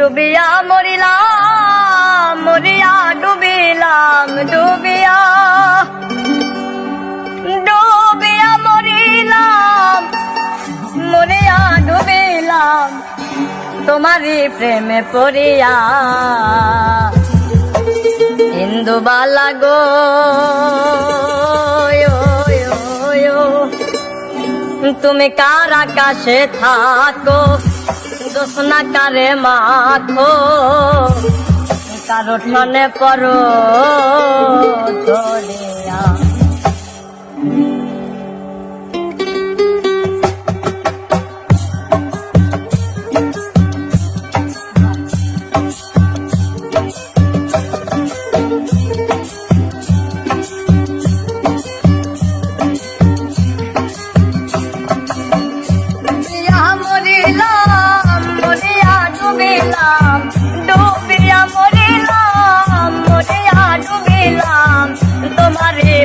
ডুবিয়া মরিলাম মরিয়া ডুবিলাম ডুবিয়া ডুবিয়া মরিলাম মরিয়া ডুবিলাম তোমারি প্রেমে পড়িয়া ইন্দুবালা গো তুমি কার আকাশে থাকো দোসনা কারে মাখো কারো ঠনে পড়ো ধরিয়া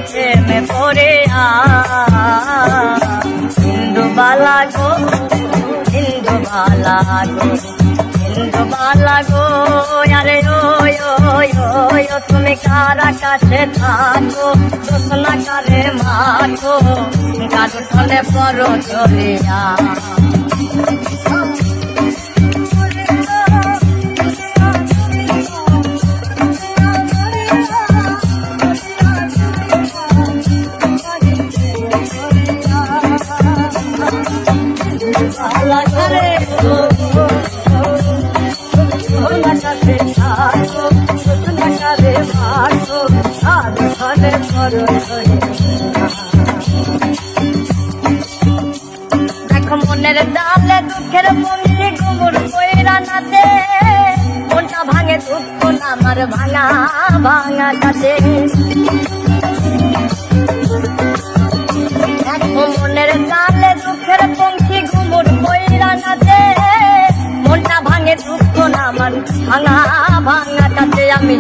প্রেমে পড়ে ইন্দুবালা গো ইন্দুবালা গো ইন্দুবালা গো আরে ও তুমি কার আকাশে থাকো দোসনা কারে মাখো কারো ঠনে পড়ো ধরিয়া দেখো মনের ডালে দুঃখের বন্ধি ঘুমুর কইরা নাচে মনটা ভাঙে দুঃখ আমার ভাঙা ভাঙা কাছে দেখো মনের ডালে দুঃখের পঙ্খী ঘুমুর কইরা নাচে মনটা ভাঙে দুঃখ আমার ভাঙা ভাঙা কাছে আমি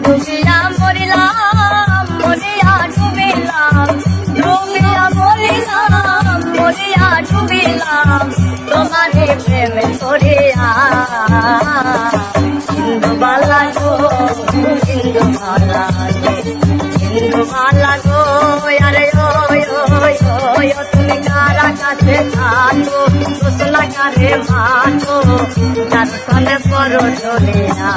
ডুবিয়া মরিলাম মরিয়া ডুবিলাম ডুবিয়া মরিলাম মরিয়া ডুবিলাম তোমারে প্রেমে পড়িয়া ইন্দুবালা গো ইন্দুবালা গো ইন্দুবালা গো আরে ও তুমি কার আকাশে থাকো দোসনা কারে মাখো কার ঠনে পড়ো ধরিয়া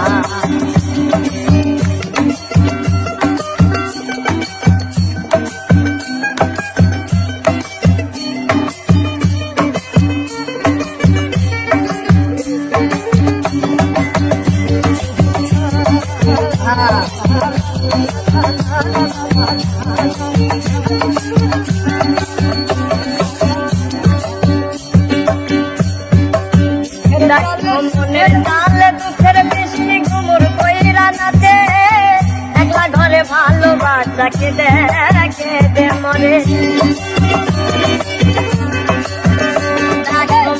মনের ডালে দুঃখের বৃষ্টি ঘুমুর কইরা নাচে একলা ঘরে ভালোবাসা কেঁদে কেঁদে মরে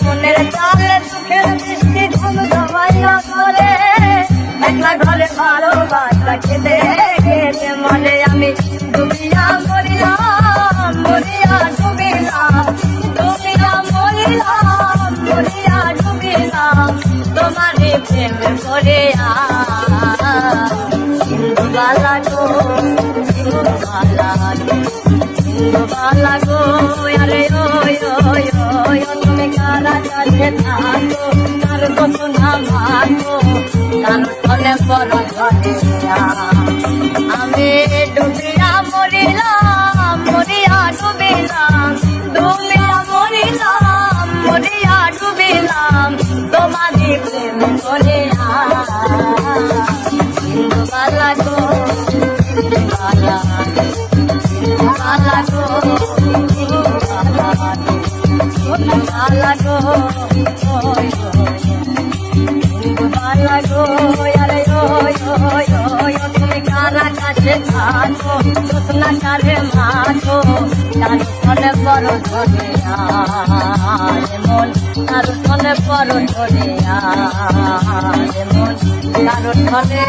মনের ডালে দুঃখের বৃষ্টি ঘুম জমাইয়া করে একলা ঘরে ভালোবাসা কেঁদে কেঁদে মরে আমি ডুবিয়া মরিলাম মরিয়া ডুবিলাম ডুবিয়া মরিলাম মরিয়া ডুবিলাম তোমারে প্রেমে পড়িয়া ইন্দুবালা গো ইন্দুবালা গো ইন্দুবালা গো আরে ও তুমি কার আকাশে থাকো কার দোসনা মাখো কার ঠনে পড়ো ধরিয়া আমি ডুবিয়া মরিলাম মরিয়া ডুবিলাম ডুবিয়া মরিলাম মরিয়া ডুবিলাম তোমারে প্রেমে পড়িয়া ইন্দুবালা গো ইন্দুবালা ইন্দুবালা গো ইন্দুবালা গো ইন্দুবালা গো আরে ও তুমি কার আকাশে থাকো দোসনা কারে মাখো কার ঠনে পড়ো ধরিয়া মন কার ঠনে পড়ো ধরিয়া মন কার ঠনে